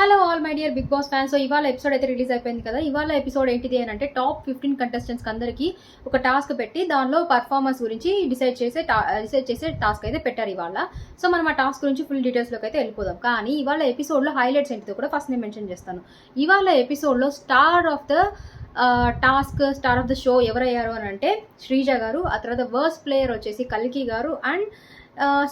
Hello all my dear Bigg Boss fans. So ఇవాళ episode అయితే release అయిపోయింది కదా. ఇవాళ ఎపిసోడ్ ఏంటిది అని అంటే టాప్ 15 కంటెస్టెంట్స్కి అందరికీ ఒక టాస్క్ పెట్టి దానిలో పర్ఫార్మెన్స్ గురించి డిసైడ్ చేసే టాస్క్ అయితే పెట్టారు ఇవాళ. సో మనం ఆ టాస్క్ గురించి ఫుల్ డీటెయిల్స్లోకి అయితే వెళ్ళిపోదాం. కానీ ఇవాళ ఎపిసోడ్లో హైలైట్స్ ఏంటిదో కూడా ఫస్ట్ నేను మెన్షన్ చేస్తాను. ఇవాళ ఎపిసోడ్లో స్టార్ ఆఫ్ ద షో ఎవరయ్యారు అని అంటే శ్రీజ గారు, ఆ తర్వాత వర్స్ట్ ప్లేయర్ వచ్చేసి కల్కి గారు అండ్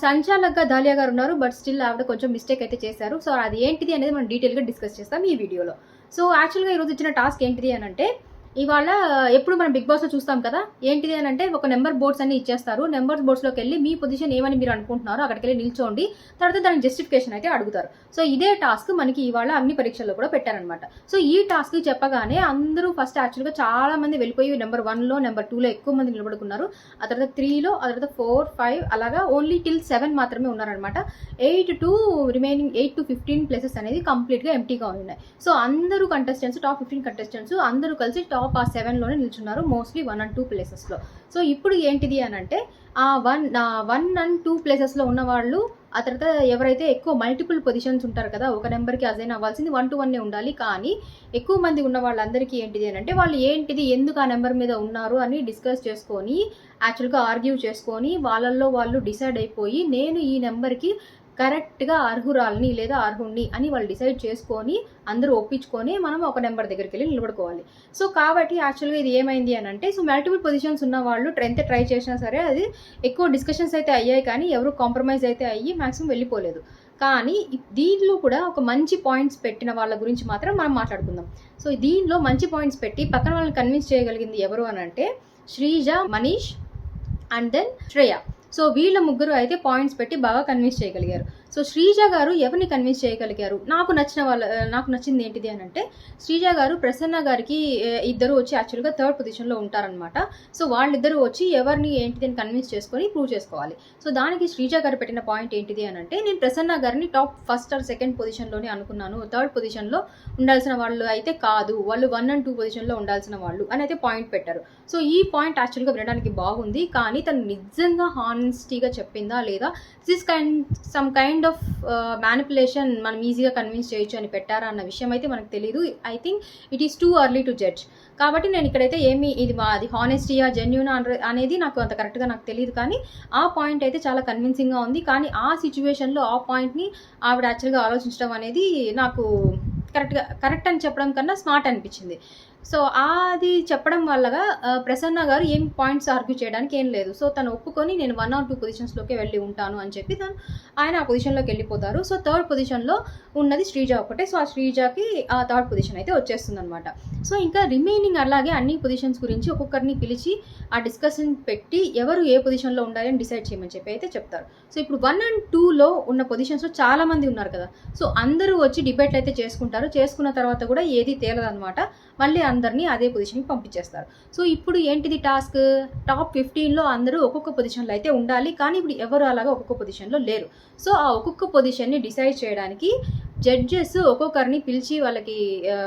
సంచాలక్గా దాలియా గారు ఉన్నారు. బట్ స్టిల్ ఆవిడ కొంచెం మిస్టేక్ అయితే చేశారు. సో అది ఏంటిది అనేది మనం డీటెయిల్గా డిస్కస్ చేస్తాం ఈ వీడియోలో. సో యాక్చువల్గా ఈరోజు ఇచ్చిన టాస్క్ ఏంటిది అని అంటే ఇవాళ ఎప్పుడు మనం బిగ్ బాస్లో చూస్తాం కదా, ఏంటిది అని అంటే ఒక నెంబర్ బోర్డ్స్ అన్ని ఇచ్చేస్తారు. నెంబర్ బోర్డ్స్లోకి వెళ్ళి మీ పొజిషన్ ఏమని మీరు అనుకుంటున్నారో అక్కడికి వెళ్ళి నిల్చోండి, తర్వాత దానికి జస్టిఫికేషన్ అయితే అడుగుతారు. సో ఇదే టాస్క్ మనకి ఇవాళ అన్ని పరీక్షల్లో కూడా పెట్టారనమాట. సో ఈ టాస్క్ చెప్పగానే అందరూ ఫస్ట్ యాక్చువల్గా చాలా మంది వెళ్ళిపోయి నెంబర్ 1లో నెంబర్ 2లో ఎక్కువ మంది నిలబడుకున్నారు. ఆ తర్వాత 3లో, ఆ తర్వాత 4, 5 అలాగా ఓన్లీ టిల్ 7 మాత్రమే ఉన్నారనమాట. 8 to 15 ప్లేసెస్ అనేది కంప్లీట్గా ఎంటీగా ఉన్నాయి. సో అందరూ కంటెస్టెంట్స్, టాప్ 15 కంటెస్టెంట్స్ అందరూ కలిసి టాప్ 7లోనే నిల్చున్నారు, మోస్ట్లీ 1 and 2 ప్లేసెస్లో. సో ఇప్పుడు ఏంటిది అని అంటే ఆ 1 and 2 ప్లేసెస్లో ఉన్న వాళ్ళు, ఆ తర్వాత ఎవరైతే ఎక్కువ మల్టిపుల్ పొజిషన్స్ ఉంటారు కదా, ఒక నెంబర్కి అజైన్ అవ్వాల్సింది 1 to 1 ఉండాలి. కానీ ఎక్కువ మంది ఉన్న వాళ్ళందరికీ ఏంటిది అని అంటే వాళ్ళు ఏంటిది ఎందుకు ఆ నెంబర్ మీద ఉన్నారు అని డిస్కస్ చేసుకొని యాక్చువల్గా ఆర్గ్యూ చేసుకొని వాళ్ళల్లో వాళ్ళు డిసైడ్ అయిపోయి నేను ఈ నెంబర్కి కరెక్ట్గా అర్హురాలని లేదా అర్హుణ్ణి అని వాళ్ళు డిసైడ్ చేసుకొని అందరూ ఒప్పించుకొని మనం ఒక నెంబర్ దగ్గరికి వెళ్ళి నిలబడుకోవాలి. సో కాబట్టి యాక్చువల్గా ఇది ఏమైంది అని అంటే, సో మల్టిపుల్ పొజిషన్స్ ఉన్న వాళ్ళు ఎంత ట్రై చేసినా సరే అది ఎక్కువ డిస్కషన్స్ అయితే అయ్యాయి, కానీ ఎవరు కాంప్రమైజ్ అయితే అయ్యి మ్యాక్సిమం వెళ్ళిపోలేదు. కానీ దీనిలో కూడా ఒక మంచి పాయింట్స్ పెట్టిన వాళ్ళ గురించి మాత్రం మనం మాట్లాడుకుందాం. సో దీనిలో మంచి పాయింట్స్ పెట్టి పక్కన వాళ్ళని కన్విన్స్ చేయగలిగింది ఎవరు అని అంటే Sreeja, Manish and then Shreya. So వీళ్ళ ముగ్గురు అయితే పాయింట్స్ పెట్టి బాగా కన్విన్స్ చేయగలిగారు. సో శ్రీజ గారు ఎవరిని కన్విన్స్ చేయగలిగారు? నాకు నచ్చింది ఏంటిది అని అంటే, శ్రీజ గారు ప్రసన్న గారికి ఇద్దరు వచ్చి యాక్చువల్గా 3rd పొజిషన్లో ఉంటారనమాట. సో వాళ్ళిద్దరూ వచ్చి ఎవరిని ఏంటిది అని కన్విన్స్ చేసుకొని ప్రూవ్ చేసుకోవాలి. సో దానికి శ్రీజ గారు పెట్టిన పాయింట్ ఏంటిది అని అంటే, నేను ప్రసన్న గారిని టాప్ 1st or 2nd పొజిషన్లోనే అనుకున్నాను, 3rd పొజిషన్లో ఉండాల్సిన వాళ్ళు అయితే కాదు, వాళ్ళు 1 and 2 పొజిషన్లో ఉండాల్సిన వాళ్ళు అని అయితే పాయింట్ పెట్టారు. సో ఈ పాయింట్ యాక్చువల్గా వినడానికి బాగుంది, కానీ తను నిజంగా హానెస్టీగా చెప్పిందా లేదా this some kind of manipulation మనం ఈజీగా కన్విన్స్ చేయొచ్చు అని పెట్టారా అన్న విషయం అయితే మనకు తెలియదు. I think it is too early to judge. కాబట్టి నేను ఇక్కడైతే అది హానెస్టీయా జెన్యూన్ అనేది నాకు అంత కరెక్ట్గా నాకు తెలియదు, కానీ ఆ పాయింట్ అయితే చాలా కన్విన్సింగ్గా ఉంది. కానీ ఆ సిచ్యువేషన్లో ఆ పాయింట్ని ఆవిడ యాక్చువల్గా ఆలోచించడం అనేది నాకు కరెక్ట్ అని చెప్పడం కన్నా స్మార్ట్ అనిపించింది. సో అది చెప్పడం వల్లగా ప్రసన్న గారు ఏం పాయింట్స్ ఆర్గ్యూ చేయడానికి ఏం లేదు. సో తను ఒప్పుకొని నేను 1 or 2 పొజిషన్స్లోకి వెళ్ళి ఉంటాను అని చెప్పి ఆయన ఆ పొజిషన్లోకి వెళ్ళిపోతారు. సో 3rd పొజిషన్లో ఉన్నది శ్రీజ ఒకటే. సో ఆ శ్రీజకి ఆ 3rd పొజిషన్ అయితే వచ్చేస్తుంది అనమాట. సో ఇంకా రిమైనింగ్ అలాగే అన్ని పొజిషన్స్ గురించి ఒక్కొక్కరిని పిలిచి ఆ డిస్కషన్ పెట్టి ఎవరు ఏ పొజిషన్లో ఉండాలి అని డిసైడ్ చేయమని చెప్పి అయితే చెప్తారు. సో ఇప్పుడు 1 and 2లో ఉన్న పొజిషన్స్లో చాలా మంది ఉన్నారు కదా. సో అందరూ వచ్చి డిబేట్లు అయితే చేసుకున్న తర్వాత కూడా ఏది తేలదనమాట. మళ్ళీ అందరినీ అదే పొజిషన్కి పంపించేస్తారు. సో ఇప్పుడు ఏంటిది టాస్క్, టాప్ 15లో అందరూ ఒక్కొక్క పొజిషన్లో అయితే ఉండాలి, కానీ ఇప్పుడు ఎవరు అలాగా ఒక్కొక్క పొజిషన్లో లేరు. సో ఆ ఒక్కొక్క పొజిషన్ని డిసైడ్ చేయడానికి జడ్జెస్ ఒక్కొక్కరిని పిలిచి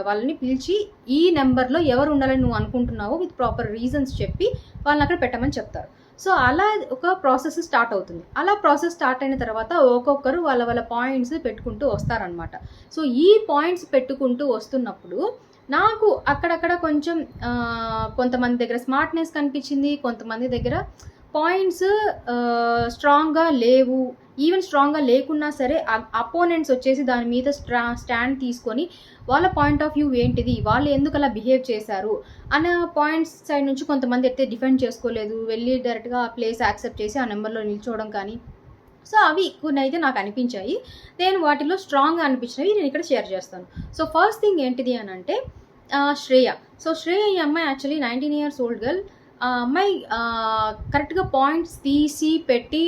వాళ్ళని పిలిచి ఈ నెంబర్లో ఎవరు ఉండాలని నువ్వు అనుకుంటున్నావో విత్ ప్రాపర్ రీజన్స్ చెప్పి వాళ్ళని అక్కడ పెట్టమని చెప్తారు. సో అలా ఒక ప్రాసెస్ స్టార్ట్ అవుతుంది. అలా ప్రాసెస్ స్టార్ట్ అయిన తర్వాత ఒక్కొక్కరు వాళ్ళ పాయింట్స్ పెట్టుకుంటూ వస్తారనమాట. సో ఈ పాయింట్స్ పెట్టుకుంటూ వస్తున్నప్పుడు నాకు అక్కడక్కడ కొంచెం కొంతమంది దగ్గర స్మార్ట్నెస్ కనిపించింది, కొంతమంది దగ్గర పాయింట్స్ స్ట్రాంగ్గా లేవు. ఈవెన్ స్ట్రాంగ్గా లేకున్నా సరే అపోనెంట్స్ వచ్చేసి దాని మీద స్టాండ్ తీసుకొని వాళ్ళ పాయింట్ ఆఫ్ వ్యూ ఏంటిది, వాళ్ళు ఎందుకు అలా బిహేవ్ చేశారు అన్న పాయింట్స్ సైడ్ నుంచి కొంతమంది అయితే డిఫెండ్ చేసుకోలేదు, వెళ్ళి డైరెక్ట్గా ఆ ప్లేస్ యాక్సెప్ట్ చేసి ఆ నెంబర్లో నిల్చోవడం కానీ. సో అవి కొన్ని అయితే నాకు అనిపించాయి. నేను వాటిలో స్ట్రాంగ్గా అనిపించినవి నేను ఇక్కడ షేర్ చేస్తాను. సో ఫస్ట్ థింగ్ ఏంటిది అని అంటే శ్రేయ. సో శ్రేయ ఈ అమ్మాయి యాక్చువల్లీ 19 years old గర్ల్. ఆ అమ్మాయి కరెక్ట్గా పాయింట్స్ తీసి పెట్టి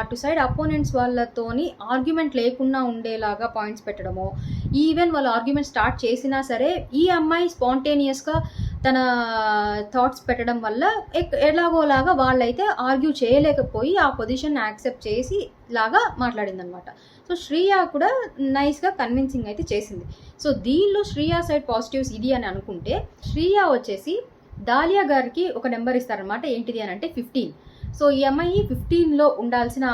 టు సైడ్ అపోనెంట్స్ వాళ్ళతోని ఆర్గ్యుమెంట్ లేకుండా ఉండేలాగా పాయింట్స్ పెట్టడము, ఈవెన్ వాళ్ళు ఆర్గ్యుమెంట్ స్టార్ట్ చేసినా సరే ఈ అమ్మాయి స్పాంటేనియస్గా తన థాట్స్ పెట్టడం వల్ల ఎలాగోలాగా వాళ్ళైతే ఆర్గ్యూ చేయలేకపోయి ఆ పొజిషన్ యాక్సెప్ట్ చేసి లాగా మాట్లాడిందనమాట. సో శ్రీయ కూడా నైస్గా కన్విన్సింగ్ అయితే చేసింది. సో దీనిలో శ్రీయ సైడ్ పాజిటివ్స్ ఇది అని అనుకుంటే, శ్రీయ వచ్చేసి దాలియా గారికి ఒక నెంబర్ ఇస్తారనమాట. ఏంటిది అని అంటే 15. సో ఈ అమ్మాయి 15లో ఉండాల్సిన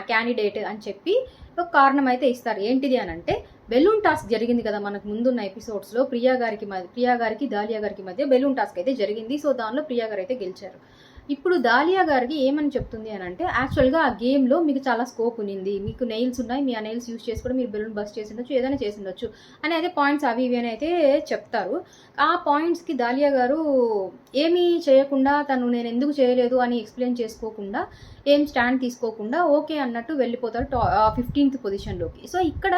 క్యాండిడేట్ అని చెప్పి ఒక కారణం అయితే ఇస్తారు. ఏంటిది అని అంటే బెలూన్ టాస్క్ జరిగింది కదా మనకు ముందున్న ఎపిసోడ్స్లో. ప్రియా గారికి దాలియా గారికి మధ్య బెలూన్ టాస్క్ అయితే జరిగింది. సో దానిలో ప్రియా గారు అయితే గెలిచారు. ఇప్పుడు దాలియా గారికి ఏమని చెప్తుంది అని అంటే, యాక్చువల్గా ఆ గేమ్లో మీకు చాలా స్కోప్ ఉన్నింది, మీకు నెయిల్స్ ఉన్నాయి, మీ ఆ నెయిల్స్ యూజ్ చేసి కూడా మీరు బెలూన్ బస్ట్ చేసి ఉండొచ్చు, ఏదైనా చేసి ఉండొచ్చు అని అయితే పాయింట్స్ అవి ఇవి అని అయితే చెప్తారు. ఆ పాయింట్స్కి దాలియా గారు ఏమీ చేయకుండా, నేను ఎందుకు చేయలేదు అని ఎక్స్ప్లెయిన్ చేసుకోకుండా, ఏం స్టాండ్ తీసుకోకుండా ఓకే అన్నట్టు వెళ్ళిపోతారు 15th పొజిషన్లోకి. సో ఇక్కడ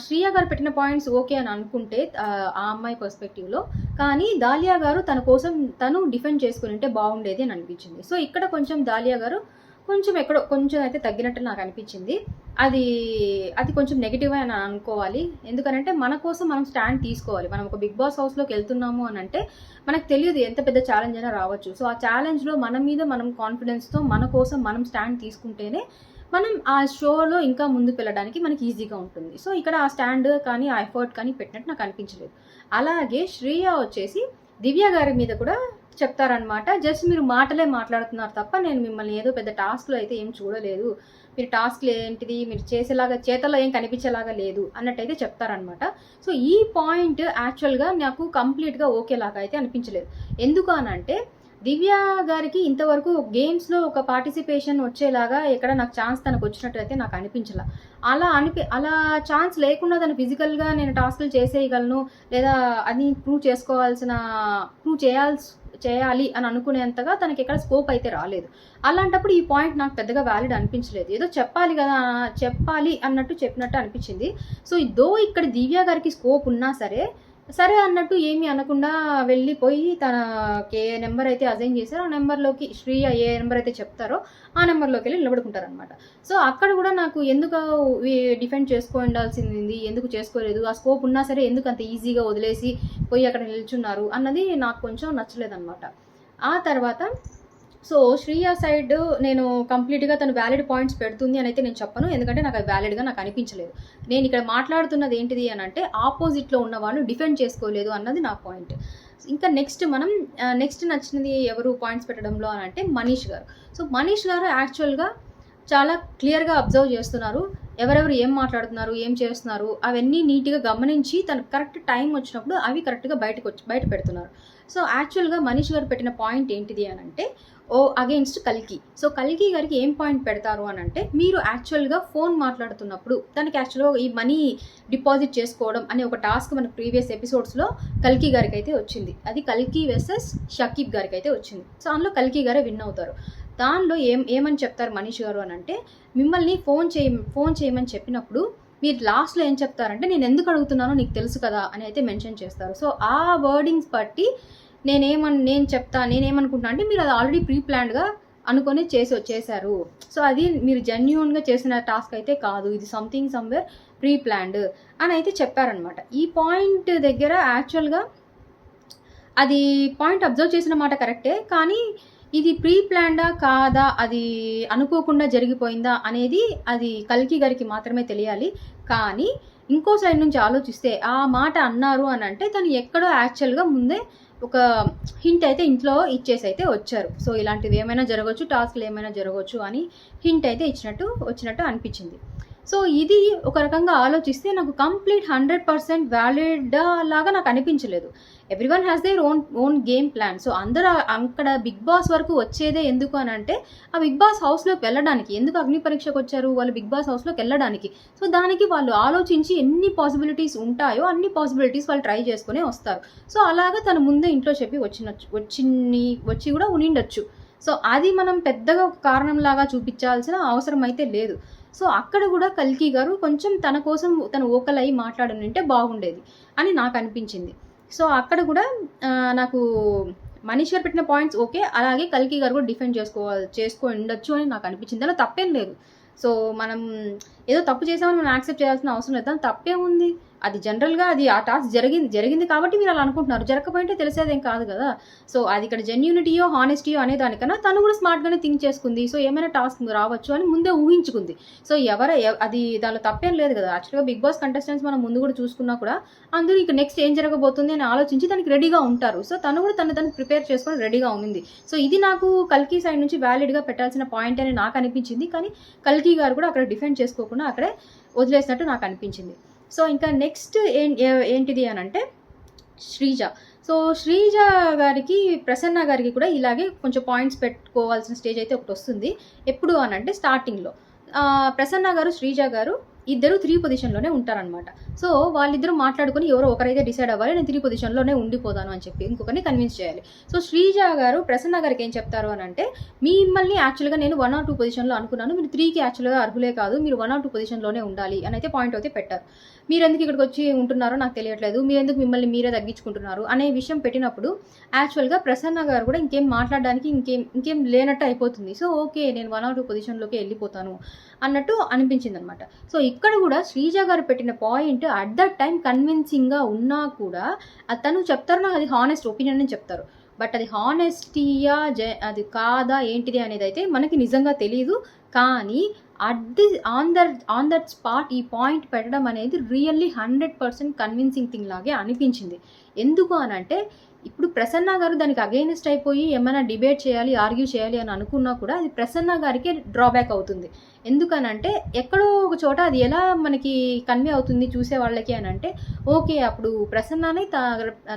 శ్రీయ గారు పెట్టిన పాయింట్స్ ఓకే అని అనుకుంటే ఆ అమ్మాయి పర్స్పెక్టివ్లో, కానీ దాలియా గారు తన కోసం తను డిఫెండ్ చేసుకుని ఉంటే బాగుండేది అని అనిపించింది. సో ఇక్కడ కొంచెం దాలియా గారు ఎక్కడో కొంచెం అయితే తగ్గినట్టు నాకు అనిపించింది. అది కొంచెం నెగిటివ్ అని అనుకోవాలి. ఎందుకనంటే మన కోసం మనం స్టాండ్ తీసుకోవాలి. మనం ఒక బిగ్ బాస్ హౌస్లోకి వెళ్తున్నాము అని అంటే మనకు తెలియదు ఎంత పెద్ద ఛాలెంజ్ అయినా రావచ్చు. సో ఆ ఛాలెంజ్లో మన మీద మనం కాన్ఫిడెన్స్తో మన కోసం మనం స్టాండ్ తీసుకుంటేనే మనం ఆ షోలో ఇంకా ముందుకు వెళ్ళడానికి మనకి ఈజీగా ఉంటుంది. సో ఇక్కడ ఆ స్టాండ్ కానీ ఆ ఎఫర్ట్ కానీ పెట్టినట్టు నాకు అనిపించలేదు. అలాగే శ్రేయ వచ్చేసి దివ్య గారి మీద కూడా చెప్తారనమాట, జస్ట్ మీరు మాటలే మాట్లాడుతున్నారు తప్ప నేను మిమ్మల్ని ఏదో పెద్ద టాస్క్లో అయితే ఏం చూడలేదు, మీరు టాస్క్లు ఏంటిది మీరు చేసేలాగా చేతల్లో ఏం కనిపించేలాగా లేదు అన్నట్టయితే చెప్తారనమాట. సో ఈ పాయింట్ యాక్చువల్గా నాకు కంప్లీట్గా ఓకేలాగా అయితే అనిపించలేదు. ఎందుకు అనంటే దివ్య గారికి ఇంతవరకు గేమ్స్లో ఒక పార్టిసిపేషన్ వచ్చేలాగా ఎక్కడ నాకు ఛాన్స్ తనకు వచ్చినట్టయితే నాకు అనిపించలా. అలా ఛాన్స్ లేకుండా తను ఫిజికల్గా నేను టాస్క్లు చేసేయగలను లేదా అది ప్రూవ్ చేయాలి అని అనుకునేంతగా తనకి ఎక్కడ స్కోప్ అయితే రాలేదు. అలాంటప్పుడు ఈ పాయింట్ నాకు పెద్దగా వ్యాలిడ్ అనిపించలేదు. ఏదో చెప్పాలి అన్నట్టు చెప్పినట్టు అనిపించింది. సో ఇక్కడ దివ్య గారికి స్కోప్ ఉన్నా సరే అన్నట్టు ఏమీ అనకుండా వెళ్ళిపోయి తనకి ఏ నెంబర్ అయితే అసైన్ చేశారో ఆ నెంబర్లోకి శ్రీయ ఏ నెంబర్ అయితే చెప్తారో ఆ నెంబర్లోకి వెళ్ళి నిలబడుకుంటారనమాట. సో అక్కడ కూడా నాకు ఎందుకు డిఫెండ్ ఉండాల్సింది, ఎందుకు చేసుకోలేదు, ఆ స్కోప్ ఉన్నా సరే ఎందుకు అంత ఈజీగా వదిలేసి పోయి అక్కడ నిల్చున్నారు అన్నది నాకు కొంచెం నచ్చలేదన్నమాట. ఆ తర్వాత సో శ్రీయ సైడ్ నేను కంప్లీట్గా తను వ్యాలిడ్ పాయింట్స్ పెడుతుంది అని అయితే నేను చెప్పను, ఎందుకంటే నాకు అది వ్యాలిడ్గా నాకు అనిపించలేదు. నేను ఇక్కడ మాట్లాడుతున్నది ఏంటిది అని అంటే ఆపోజిట్లో ఉన్న వాళ్ళు డిఫెండ్ చేసుకోలేదు అన్నది నా పాయింట్. ఇంకా నెక్స్ట్ నచ్చినది ఎవరు పాయింట్స్ పెట్టడంలో అని అంటే మనీష్ గారు. సో మనీష్ గారు యాక్చువల్గా చాలా క్లియర్గా అబ్జర్వ్ చేస్తున్నారు, ఎవరెవరు ఏం మాట్లాడుతున్నారు, ఏం చేస్తున్నారు అవన్నీ నీట్గా గమనించి తనకు కరెక్ట్ టైం వచ్చినప్పుడు అవి కరెక్ట్గా బయట పెడుతున్నారు. సో యాక్చువల్గా మనీష్ గారు పెట్టిన పాయింట్ ఏంటిది అని అంటే అగెయిన్స్ట్ కల్కి. సో కల్కి గారికి ఏం పాయింట్ పెడతారు అని అంటే, మీరు యాక్చువల్గా ఫోన్ మాట్లాడుతున్నప్పుడు తనకి యాక్చువల్గా ఈ మనీ డిపాజిట్ చేసుకోవడం అనే ఒక టాస్క్ మనకు ప్రీవియస్ ఎపిసోడ్స్లో కల్కి గారికి అయితే వచ్చింది. అది కల్కి వర్సెస్ షకీబ్ గారికి అయితే వచ్చింది. సో అందులో కల్కి గారే విన్ అవుతారు. దానిలో ఏమని చెప్తారు మనీష్ గారు అని అంటే, మిమ్మల్ని ఫోన్ చేయమని చెప్పినప్పుడు మీరు లాస్ట్లో ఏం చెప్తారంటే, నేను ఎందుకు అడుగుతున్నానో నీకు తెలుసు కదా అని అయితే మెన్షన్ చేస్తారు. సో ఆ వర్డింగ్స్ బట్టి నేనేమనుకుంటున్నా అంటే, మీరు అది ఆల్రెడీ ప్రీ ప్లాన్డ్గా అనుకొని చేశారు. సో అది మీరు జెన్యూన్గా చేసిన టాస్క్ అయితే కాదు, ఇది సమ్వేర్ ప్రీ ప్లాన్డ్ అని అయితే చెప్పారనమాట. ఈ పాయింట్ దగ్గర యాక్చువల్గా అది పాయింట్ అబ్జర్వ్ చేసిన మాట కరెక్టే, కానీ ఇది ప్రీ ప్లాన్డా కాదా, అది అనుకోకుండా జరిగిపోయిందా అనేది అది కల్కి గారికి మాత్రమే తెలియాలి. కానీ ఇంకో సైడ్ నుంచి ఆలోచిస్తే ఆ మాట అన్నారు అని అంటే తను ఎక్కడో యాక్చువల్గా ముందే ఒక హింట్ అయితే ఇంట్లో ఇచ్చేసి అయితే వచ్చారు. సో ఇలాంటివి ఏమైనా జరగవచ్చు, టాస్క్లు ఏమైనా జరగవచ్చు అని హింట్ అయితే వచ్చినట్టు అనిపించింది. సో ఇది ఒక రకంగా ఆలోచిస్తే నాకు కంప్లీట్ 100% వ్యాలిడ్ లాగా నాకు అనిపించలేదు. Everyone has their own game plan. So అందరూ అక్కడ బిగ్ బాస్ వరకు వచ్చేదే ఎందుకు అని అంటే, ఆ బిగ్ బాస్ హౌస్లోకి వెళ్ళడానికి. ఎందుకు అగ్ని పరీక్షకు వచ్చారు వాళ్ళు? బిగ్ బాస్ హౌస్లోకి వెళ్ళడానికి. సో దానికి వాళ్ళు ఆలోచించి ఎన్ని పాసిబిలిటీస్ ఉంటాయో అన్ని పాసిబిలిటీస్ వాళ్ళు ట్రై చేసుకునే వస్తారు. సో అలాగా తను ముందే ఇంట్లో చెప్పి వచ్చి కూడా ఉనిండొచ్చు. సో అది మనం పెద్దగా ఒక కారణంలాగా చూపించాల్సిన అవసరం అయితే లేదు. సో అక్కడ కూడా కల్కి గారు కొంచెం తన కోసం తను ఓకల్ అయ్యి మాట్లాడుంటే బాగుండేది అని నాకు అనిపించింది. సో అక్కడ కూడా నాకు మనీష్ గారు పెట్టిన పాయింట్స్ ఓకే, అలాగే కల్కి గారు కూడా డిఫెండ్ చేసుకో ఉండొచ్చు అని నాకు అనిపించింది. అలా తప్పేం లేదు. సో మనం ఏదో తప్పు చేసామని మనం యాక్సెప్ట్ చేయాల్సిన అవసరం లేదు, దాని తప్పే ఉంది. అది జనరల్గా అది ఆ టాస్క్ జరిగింది కాబట్టి మీరు అలా అనుకుంటున్నారు, జరగకపోయింటే తెలిసేదేం కాదు కదా. సో అది ఇక్కడ జెన్యూనిటీయో హానెస్టీయో అనే దానికన్నా తను కూడా స్మార్ట్గానే థింక్ చేసుకుంది. సో ఏమైనా టాస్క్ రావచ్చు అని ముందే ఊహించుకుంది. సో అది దానిలో తప్పేం లేదు కదా. యాక్చువల్గా బిగ్ బాస్ కంటెస్టెంట్స్ మనం ముందు కూడా చూసుకున్నా కూడా అందరూ ఇక నెక్స్ట్ ఏం జరగబోతుంది అని ఆలోచించి దానికి రెడీగా ఉంటారు. సో తను కూడా తను ప్రిపేర్ చేసుకొని రెడీగా ఉంది. సో ఇది నాకు కల్కి సైడ్ నుంచి వ్యాలిడ్గా పెట్టాల్సిన పాయింట్ అని నాకు అనిపించింది. కానీ కల్కి గారు కూడా అక్కడ డిఫెండ్ చేసుకోకుండా అక్కడే వదిలేసినట్టు నాకు అనిపించింది. సో ఇంకా నెక్స్ట్ ఏంటిది అని అంటే శ్రీజ. సో శ్రీజ గారికి, ప్రసన్న గారికి కూడా ఇలాగే కొంచెం పాయింట్స్ పెట్టుకోవాల్సిన స్టేజ్ అయితే ఒకటి వస్తుంది. ఎప్పుడు అని అంటే స్టార్టింగ్లో ప్రసన్న గారు, శ్రీజ గారు ఇద్దరు 3 పొజిషన్లోనే ఉంటారనమాట. సో వాళ్ళిద్దరూ మాట్లాడుకుని ఎవరో ఒకరైతే డిసైడ్ అవ్వాలి, నేను 3 పొజిషన్లోనే ఉండిపోతాను అని చెప్పి ఇంకొకరిని కన్విన్స్ చేయాలి. సో శ్రీజ గారు ప్రసన్న గారికి ఏం చెప్తారు అని అంటే, మిమ్మల్ని యాక్చువల్గా నేను 1 or 2 పొజిషన్లో అనుకున్నాను, మీరు 3కి యాక్చువల్గా అర్హులే కాదు, మీరు 1 or 2 పొజిషన్లోనే ఉండాలి అని అయితే పాయింట్ అయితే పెట్టారు. మీరు ఎందుకు ఇక్కడికి వచ్చి ఉంటున్నారో నాకు తెలియట్లేదు, మీరు ఎందుకు మిమ్మల్ని మీరే తగ్గించుకుంటున్నారు అనే విషయం పెట్టినప్పుడు యాక్చువల్గా ప్రసన్న గారు కూడా ఇంకేం మాట్లాడడానికి ఇంకేం లేనట్టు అయిపోతుంది. సో ఓకే, నేను 1 or 2 పొజిషన్లోకి వెళ్ళిపోతాను అన్నట్టు అనిపించింది అనమాట. సో ఇక్కడ కూడా శ్రీజ గారు పెట్టిన పాయింట్ అట్ దట్ టైం కన్విన్సింగ్గా ఉన్నా కూడా తను చెప్తారు, నాకు అది హానెస్ట్ ఒపీనియన్ అని చెప్తారు. బట్ అది హానెస్టీయా అది కాదా ఏంటిది అనేది అయితే మనకి నిజంగా తెలియదు. కానీ ఆన్ దట్ స్పాట్ ఈ పాయింట్ పెట్టడం అనేది రియల్లీ 100% కన్విన్సింగ్ థింగ్ లాగే అనిపించింది. ఎందుకు అని అంటే, ఇప్పుడు ప్రసన్న గారు దానికి అగెయినెస్ట్ అయిపోయి ఏమైనా డిబేట్ చేయాలి, ఆర్గ్యూ చేయాలి అని అనుకున్నా కూడా అది ప్రసన్న గారికి డ్రాబ్యాక్ అవుతుంది. ఎందుకనంటే ఎక్కడో ఒక చోట అది ఎలా మనకి కన్వే అవుతుంది చూసే వాళ్ళకి అని అంటే, ఓకే అప్పుడు ప్రసన్ననే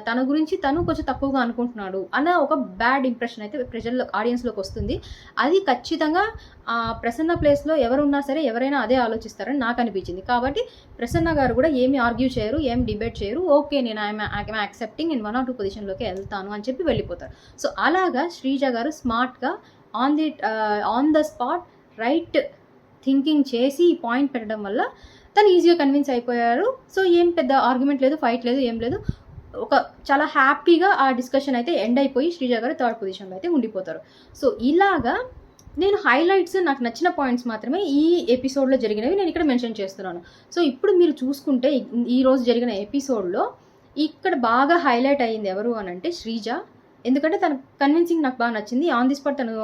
తన గురించి తను కొంచెం తక్కువగా అనుకుంటున్నాడు అన్న ఒక బ్యాడ్ ఇంప్రెషన్ అయితే ప్రజల్లో, ఆడియన్స్లోకి వస్తుంది. అది ఖచ్చితంగా ప్రసన్న ప్లేస్లో ఎవరున్నా సరే ఎవరైనా అదే ఆలోచిస్తారని నాకు అనిపించింది. కాబట్టి ప్రసన్న గారు కూడా ఏమి ఆర్గ్యూ చేయరు, ఏం డిబేట్ చేయరు, ఓకే నేను ఐఎమ్ యాక్సెప్టింగ్, నేను 1 or 2 పొజిషన్లోకి వెళ్తాను అని చెప్పి వెళ్ళిపోతారు. సో అలాగా శ్రీజ గారు స్మార్ట్గా on the spot right thinking చేసి ఈ పాయింట్ పెట్టడం వల్ల తను ఈజీగా కన్విన్స్ అయిపోయారు. సో ఏం పెద్ద ఆర్గ్యుమెంట్ లేదు, ఫైట్ లేదు, ఏం లేదు, ఒక చాలా హ్యాపీగా ఆ డిస్కషన్ అయితే ఎండ్ అయిపోయి శ్రీజ గారు 3rd పొజిషన్లో అయితే ఉండిపోతారు. సో ఇలాగా నేను హైలైట్స్, నాకు నచ్చిన పాయింట్స్ మాత్రమే ఈ ఎపిసోడ్లో జరిగినవి నేను ఇక్కడ మెన్షన్ చేస్తున్నాను. సో ఇప్పుడు మీరు చూసుకుంటే ఈరోజు జరిగిన ఎపిసోడ్లో ఇక్కడ బాగా హైలైట్ అయ్యింది ఎవరు అని అంటే శ్రీజ. ఎందుకంటే తన కన్విన్సింగ్ నాకు బాగా నచ్చింది, ఆన్ ది స్పాట్ తను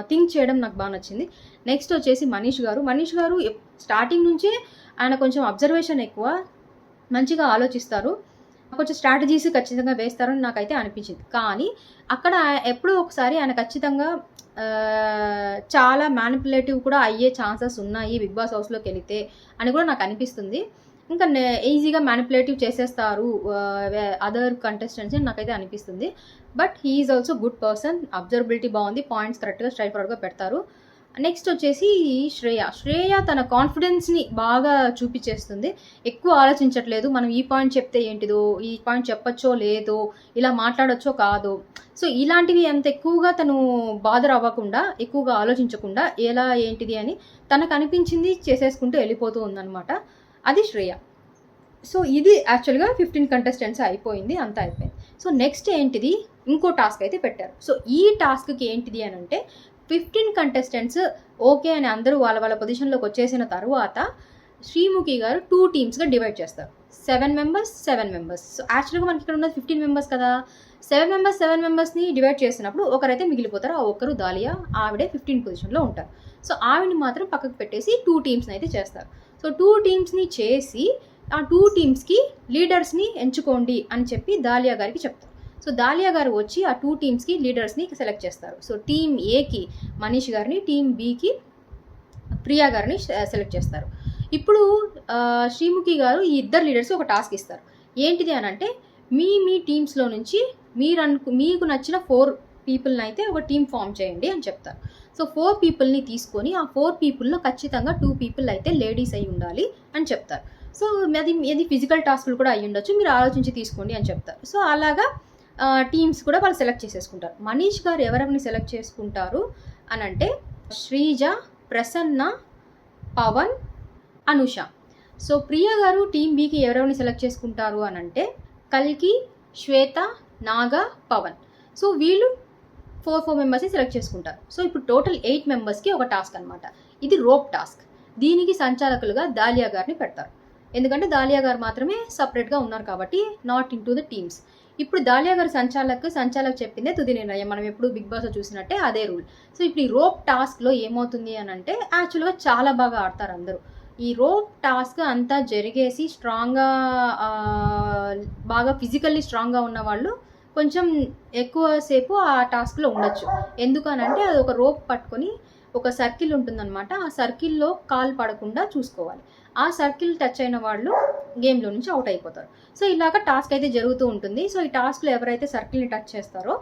థింక్ చేయడం నాకు బాగా నచ్చింది. నెక్స్ట్ వచ్చేసి మనీష్ గారు స్టార్టింగ్ నుంచే ఆయన కొంచెం అబ్జర్వేషన్ ఎక్కువ, మంచిగా ఆలోచిస్తారు, కొంచెం స్ట్రాటజీస్ ఖచ్చితంగా వేస్తారని నాకైతే అనిపించింది. కానీ అక్కడ ఎప్పుడో ఒకసారి ఆయన ఖచ్చితంగా చాలా మ్యానిపులేటివ్ కూడా అయ్యే ఛాన్సెస్ ఉన్నాయి బిగ్ బాస్ హౌస్లోకి వెళితే అని కూడా నాకు అనిపిస్తుంది. ఇంకా ఈజీగా మ్యానిపులేటివ్ చేసేస్తారు అదర్ కంటెస్టెంట్స్ అని నాకైతే అనిపిస్తుంది. But he is also good person, observability బాగుంది, పాయింట్స్ కరెక్ట్గా స్ట్రైట్ ఫార్వర్డ్గా పెడతారు. నెక్స్ట్ వచ్చేసి శ్రేయ తన కాన్ఫిడెన్స్ని బాగా చూపించేస్తుంది, ఎక్కువ ఆలోచించట్లేదు, మనం ఈ పాయింట్ చెప్తే ఏంటిదో, ఈ పాయింట్ చెప్పచ్చో లేదో, ఇలా మాట్లాడచ్చో కాదో. సో ఇలాంటివి అంత ఎక్కువగా తను బాధర్ అవ్వకుండా, ఎక్కువగా ఆలోచించకుండా ఎలా ఏంటిది అని తనకు అనిపించింది చేసేసుకుంటూ వెళ్ళిపోతూ ఉందన్నమాట. అది శ్రేయ. సో ఇది యాక్చువల్గా 15 కంటెస్టెంట్స్ అయిపోయింది, అంతా అయిపోయింది. సో నెక్స్ట్ ఏంటిది, ఇంకో టాస్క్ అయితే పెట్టారు. సో ఈ టాస్క్కి ఏంటిది అని అంటే, 15 కంటెస్టెంట్స్ ఓకే అని అందరూ వాళ్ళ వాళ్ళ పొజిషన్లోకి వచ్చేసిన తర్వాత శ్రీముఖి గారు 2 టీమ్స్గా డివైడ్ చేస్తారు. 7 members. సో యాక్చువల్గా మనకి ఇక్కడ ఉన్నది 15 members కదా. 7 మెంబర్స్ని డివైడ్ చేసినప్పుడు ఒకరైతే మిగిలిపోతారు, ఆ ఒక్కరు దాలియా, ఆవిడే 15 పొజిషన్లో ఉంటారు. సో ఆవిడని మాత్రం పక్కకు పెట్టేసి 2 టీమ్స్ని అయితే చేస్తారు. సో 2 టీమ్స్ని చేసి ఆ 2 టీమ్స్కి లీడర్స్ని ఎంచుకోండి అని చెప్పి దాలియా గారికి చెప్తారు. సో దాలియా గారు వచ్చి ఆ 2 టీమ్స్కి లీడర్స్ని సెలెక్ట్ చేస్తారు. సో టీమ్ ఏకి మనీష్ గారిని, టీమ్ బికి ప్రియా గారిని సెలెక్ట్ చేస్తారు. ఇప్పుడు శ్రీముఖి గారు ఈ ఇద్దరు లీడర్స్కి ఒక టాస్క్ ఇస్తారు. ఏంటిది అని అంటే, మీ టీమ్స్లో నుంచి మీకు నచ్చిన 4 పీపుల్ని అయితే ఒక టీమ్ ఫామ్ చేయండి అని చెప్తారు. సో 4 పీపుల్ని తీసుకొని ఆ 4 పీపుల్లో ఖచ్చితంగా 2 పీపుల్ అయితే లేడీస్ అయి ఉండాలి అని చెప్తారు. సో అది ఫిజికల్ టాస్క్లు కూడా అయ్యి ఉండొచ్చు, మీరు ఆలోచించి తీసుకోండి అని చెప్తారు. సో అలాగా టీమ్స్ కూడా వాళ్ళు సెలెక్ట్ చేసేసుకుంటారు. మనీష్ గారు ఎవరెవరిని సెలెక్ట్ చేసుకుంటారు అని అంటే, శ్రీజ, ప్రసన్న, పవన్, అనుష. సో ప్రియ గారు టీమ్ బికి ఎవరెవరిని సెలెక్ట్ చేసుకుంటారు అని అంటే, కల్కి, శ్వేత, నాగా, పవన్. సో వీళ్ళు 4 మెంబర్స్ని సెలెక్ట్ చేసుకుంటారు. సో ఇప్పుడు టోటల్ 8 మెంబర్స్కి ఒక టాస్క్ అనమాట. ఇది రోప్ టాస్క్. దీనికి సంచాలకులుగా దాలియా గారిని పెడతారు. ఎందుకంటే దాలియా గారు మాత్రమే సపరేట్గా ఉన్నారు కాబట్టి, not in to the teams. ఇప్పుడు దాలియా గారు సంచాలక్ చెప్పిందే తుది నిర్ణయం, మనం ఎప్పుడు బిగ్ బాస్లో చూసినట్టే అదే రూల్. సో ఇప్పుడు ఈ రోప్ టాస్క్లో ఏమవుతుంది అని అంటే, యాక్చువల్గా చాలా బాగా ఆడతారు అందరూ. ఈ రోప్ టాస్క్ అంతా జరిగేసి స్ట్రాంగ్గా, బాగా ఫిజికల్లీ స్ట్రాంగ్గా ఉన్న వాళ్ళు కొంచెం ఎక్కువసేపు ఆ టాస్క్లో ఉండొచ్చు. ఎందుకనంటే అది ఒక రోప్ పట్టుకొని ఒక సర్కిల్ ఉంటుందన్నమాట. ఆ సర్కిల్లో కాలు పడకుండా చూసుకోవాలి. ఆ సర్కిల్ టచ్ అయిన వాళ్ళు గేమ్లో నుంచి అవుట్ అయిపోతారు. సో ఇలాగ టాస్క్ అయితే జరుగుతూ ఉంటుంది. సో ఈ టాస్క్లో ఎవరైతే సర్కిల్ని టచ్ చేస్తారో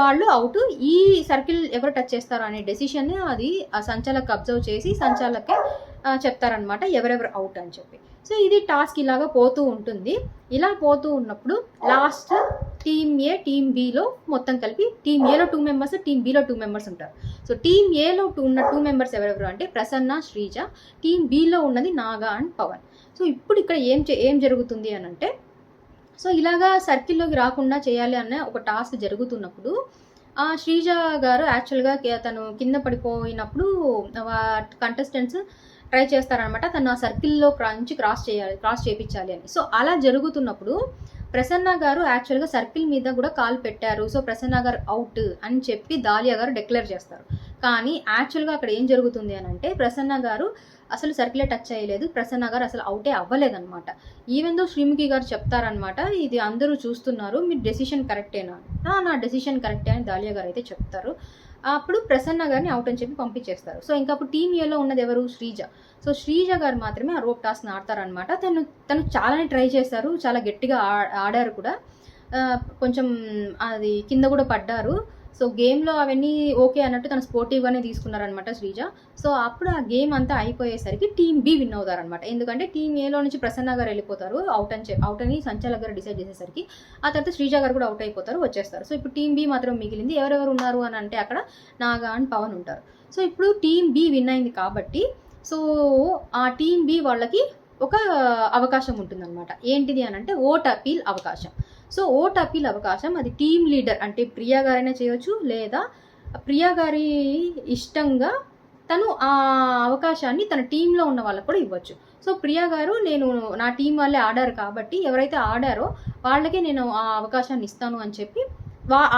వాళ్ళు అవుట్. ఈ సర్కిల్ ఎవరు టచ్ చేస్తారో అనే డెసిషన్ అది ఆ సంచాలక్ అబ్జర్వ్ చేసి సంచాలకే చెప్తారనమాట ఎవరెవరు అవుట్ అని చెప్పి. సో ఇది టాస్క్ ఇలాగా పోతూ ఉంటుంది. ఇలా పోతూ ఉన్నప్పుడు లాస్ట్ టీమ్ ఏ టీమ్ బిలో మొత్తం కలిపి టీమ్ ఏలో 2 మెంబర్స్, టీమ్ బిలో 2 మెంబర్స్ ఉంటారు. సో టీమ్ ఏలో ఉన్న 2 మెంబర్స్ ఎవరెవరు అంటే ప్రసన్న, శ్రీజ. టీమ్ బిలో ఉన్నది నాగా అండ్ పవన్. సో ఇప్పుడు ఇక్కడ ఏం జరుగుతుంది అని అంటే, సో ఇలాగా సర్కిల్లోకి రాకుండా చేయాలి అన్న ఒక టాస్క్ జరుగుతున్నప్పుడు శ్రీజ గారు యాక్చువల్గా తను కింద పడిపోయినప్పుడు కంటెస్టెంట్స్ ట్రై చేస్తారనమాట. తను ఆ సర్కిల్లో నుంచి క్రాస్ చేయించాలి అని. సో అలా జరుగుతున్నప్పుడు ప్రసన్న గారు యాక్చువల్గా సర్కిల్ మీద కూడా కాలు పెట్టారు. సో ప్రసన్న గారు అవుట్ అని చెప్పి దాలియా గారు డిక్లేర్ చేస్తారు. కానీ యాక్చువల్గా అక్కడ ఏం జరుగుతుంది అని అంటే, ప్రసన్న గారు అసలు సర్కిలే టచ్ చేయలేదు. ప్రసన్న గారు అసలు అవుటే అవ్వలేదన్నమాట. ఈవెన్ దో శ్రీముఖి గారు చెప్తారనమాట, ఇది అందరూ చూస్తున్నారు, మీ డెసిషన్ కరెక్టేనా? నా డెసిషన్ కరెక్టే అని దాలియా గారు అయితే చెప్తారు. అప్పుడు ప్రసన్న గారిని అవుట్ అని చెప్పి పంపించేస్తారు. సో ఇంకా అప్పుడు టీమ్ ఏలో ఉన్నది ఎవరు? శ్రీజ. సో శ్రీజ గారు మాత్రమే ఆ రోప్ టాస్క్ని ఆడతారనమాట. తను చాలానే ట్రై చేశారు, చాలా గట్టిగా ఆడారు కూడా. కొంచెం అది కింద కూడా పడ్డారు. సో గేమ్లో అవన్నీ ఓకే అన్నట్టు తను స్పోర్టివ్గానే తీసుకున్నారనమాట శ్రీజ. సో అప్పుడు ఆ గేమ్ అంతా అయిపోయేసరికి టీమ్ బి విన్ అవుతారనమాట. ఎందుకంటే టీమ్ ఏలో నుంచి ప్రసన్న గారు వెళ్ళిపోతారు అవుట్ అని సంచాలక్ గారు డిసైడ్ చేసేసరికి. ఆ తర్వాత శ్రీజ గారు కూడా అవుట్ అయిపోతారు, వచ్చేస్తారు. సో ఇప్పుడు టీమ్ బి మాత్రం మిగిలింది. ఎవరెవరు ఉన్నారు అని అంటే అక్కడ నాగా అండ్ పవన్ ఉంటారు. సో ఇప్పుడు టీమ్ బి విన్ అయింది కాబట్టి సో ఆ టీమ్ బి వాళ్ళకి ఒక అవకాశం ఉంటుందన్నమాట. ఏంటిది అని అంటే ఓట్ అపీల్ అవకాశం. సో ఓట్ అపీల్ అవకాశం అది టీమ్ లీడర్ అంటే ప్రియా గారైనా చేయొచ్చు, లేదా ప్రియా గారి ఇష్టంగా తను ఆ అవకాశాన్ని తన టీంలో ఉన్న వాళ్ళకు కూడా ఇవ్వచ్చు. సో ప్రియా గారు నేను నా టీం వాళ్ళే ఆడారు కాబట్టి ఎవరైతే ఆడారో వాళ్ళకే నేను ఆ అవకాశాన్ని ఇస్తాను అని చెప్పి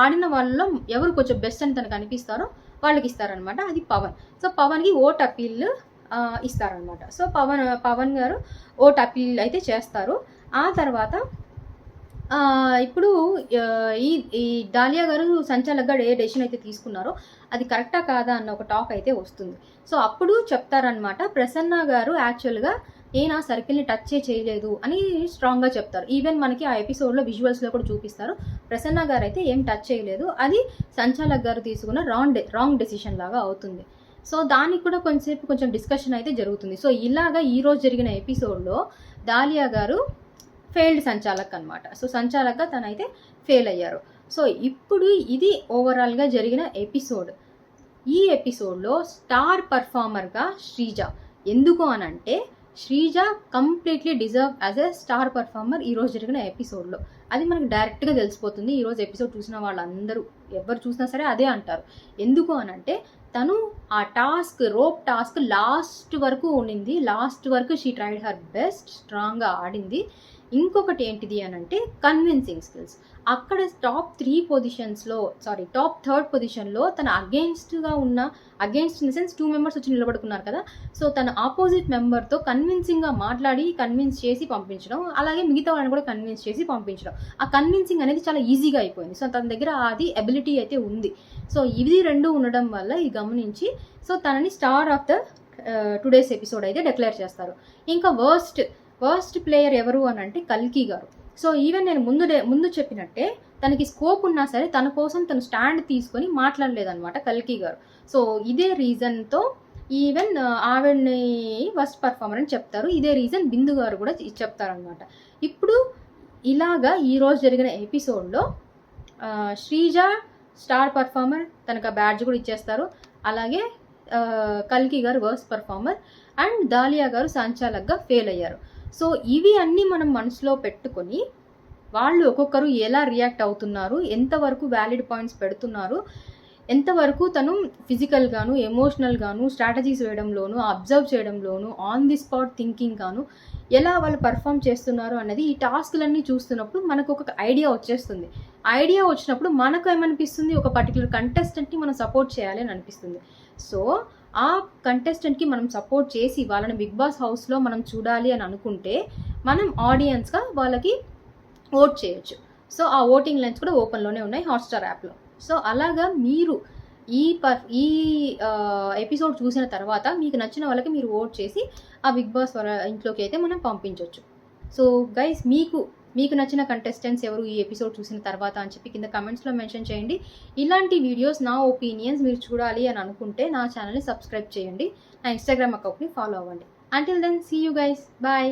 ఆడిన వాళ్ళలో ఎవరు కొంచెం బెస్ట్ అని తనకు అనిపిస్తారో వాళ్ళకి ఇస్తారనమాట. అది పవన్. సో పవన్కి ఓట్ అపీల్ ఇస్తారనమాట. సో పవన్ గారు ఓట్ అపీల్ అయితే చేస్తారు. ఆ తర్వాత ఇప్పుడు ఈ దాలియా గారు సంచాలక్ గారు ఏ డెసిషన్ అయితే తీసుకున్నారో అది కరెక్టా కాదా అన్న ఒక టాక్ అయితే వస్తుంది. సో అప్పుడు చెప్తారనమాట, ప్రసన్న గారు యాక్చువల్గా నేను ఆ సర్కిల్ని టచ్ చేయలేదు అని స్ట్రాంగ్గా చెప్తారు. ఈవెన్ మనకి ఆ ఎపిసోడ్లో విజువల్స్లో కూడా చూపిస్తారు. ప్రసన్న గారు అయితే ఏం టచ్ చేయలేదు, అది సంచాలక్ గారు తీసుకున్న రాంగ్ డెసిషన్ లాగా అవుతుంది. సో దానికి కూడా కొంచెం డిస్కషన్ అయితే జరుగుతుంది. సో ఇలాగా ఈరోజు జరిగిన ఎపిసోడ్లో దాలియా గారు ఫెయిల్డ్ సంచాలక్ అనమాట. సో సంచాలక్గా తనైతే ఫెయిల్ అయ్యారు. సో ఇప్పుడు ఇది ఓవరాల్గా జరిగిన ఎపిసోడ్. ఈ ఎపిసోడ్లో స్టార్ పర్ఫార్మర్గా శ్రీజ. ఎందుకు అనంటే Sreeja completely deserve as a star performer ఈరోజు జరిగిన ఎపిసోడ్లో. అది మనకు డైరెక్ట్గా తెలిసిపోతుంది. ఈరోజు ఎపిసోడ్ చూసిన వాళ్ళందరూ ఎవరు చూసినా సరే అదే అంటారు. ఎందుకు అనంటే తను ఆ రోప్ టాస్క్ లాస్ట్ వరకు ఉండింది. లాస్ట్ వరకు షీ ట్రైడ్ హర్ బెస్ట్, స్ట్రాంగ్గా ఆడింది. ఇంకొకటి ఏంటిది అని అంటే కన్విన్సింగ్ స్కిల్స్. అక్కడ టాప్ 3 పొజిషన్లో తన against in the sense 2 members వచ్చి నిలబడుకున్నారు కదా. సో తన ఆపోజిట్ మెంబర్తో కన్విన్సింగ్గా మాట్లాడి కన్విన్స్ చేసి పంపించడం, అలాగే మిగతా వాళ్ళని కూడా కన్విన్స్ చేసి పంపించడం. ఆ కన్విన్సింగ్ అనేది చాలా ఈజీగా అయిపోయింది. సో తన దగ్గర అది ఎబిలిటీ అయితే ఉంది. సో ఇది 2 ఉండడం వల్ల ఇది గమనించి సో తనని star of the today's episode అయితే డిక్లేర్ చేస్తారు. ఇంకా వర్స్ట్ ప్లేయర్ ఎవరు అని అంటే కల్కి గారు. సో ఈవెన్ నేను ముందు చెప్పినట్టే తనకి స్కోప్ ఉన్నా సరే తన కోసం తను స్టాండ్ తీసుకొని మాట్లాడలేదన్నమాట కల్కి గారు. సో ఇదే రీజన్తో ఈవెన్ ఆవిడ్ని వర్స్ట్ పర్ఫార్మర్ అని చెప్తారు. ఇదే రీజన్ బిందు గారు కూడా చెప్తారనమాట. ఇప్పుడు ఇలాగా ఈరోజు జరిగిన ఎపిసోడ్లో శ్రీజ స్టార్ పర్ఫార్మర్, తనకు ఆ బ్యాడ్జ్ కూడా ఇచ్చేస్తారు. అలాగే కల్కి గారు వర్స్ట్ పర్ఫార్మర్ అండ్ దాలియా గారు సంచాలక్గా ఫెయిల్ అయ్యారు. సో ఇవి అన్నీ మనం మనసులో పెట్టుకొని వాళ్ళు ఒక్కొక్కరు ఎలా రియాక్ట్ అవుతున్నారు, ఎంతవరకు వ్యాలిడ్ పాయింట్స్ పెడుతున్నారు, ఎంతవరకు తను ఫిజికల్గాను ఎమోషనల్గాను స్ట్రాటజీస్ వేయడంలోను అబ్జర్వ్ చేయడంలోను ఆన్ ది స్పాట్ థింకింగ్ గాను ఎలా వాళ్ళు పర్ఫామ్ చేస్తున్నారు అన్నది ఈ టాస్క్లన్నీ చూస్తున్నప్పుడు మనకు ఒక ఐడియా వచ్చేస్తుంది. ఐడియా వచ్చినప్పుడు మనకు ఏమనిపిస్తుంది, ఒక పర్టికులర్ కంటెస్టెంట్ని మనం సపోర్ట్ చేయాలి అని అనిపిస్తుంది. సో ఆ కంటెస్టెంట్కి మనం సపోర్ట్ చేసి వాళ్ళని బిగ్ బాస్ హౌస్లో మనం చూడాలి అని అనుకుంటే మనం ఆడియన్స్గా వాళ్ళకి ఓట్ చేయొచ్చు. సో ఆ ఓటింగ్ లైన్స్ కూడా ఓపెన్లోనే ఉన్నాయి హాట్స్టార్ యాప్లో. సో అలాగా మీరు ఈ ఎపిసోడ్ చూసిన తర్వాత మీకు నచ్చిన వాళ్ళకి మీరు ఓట్ చేసి ఆ బిగ్ బాస్ వాళ్ళ ఇంట్లోకి అయితే మనం పంపించవచ్చు. సో గైస్, మీకు నచ్చిన కంటెస్టెంట్స్ ఎవరు ఈ ఎపిసోడ్ చూసిన తర్వాత అని చెప్పి కింద కమెంట్స్లో మెన్షన్ చేయండి. ఇలాంటి వీడియోస్, నా ఒపీనియన్స్ మీరు చూడాలి అని అనుకుంటే నా ఛానల్ని సబ్స్క్రైబ్ చేయండి, నా ఇన్స్టాగ్రామ్ అకౌంట్ని ఫాలో అవ్వండి. Until then, see you guys, bye.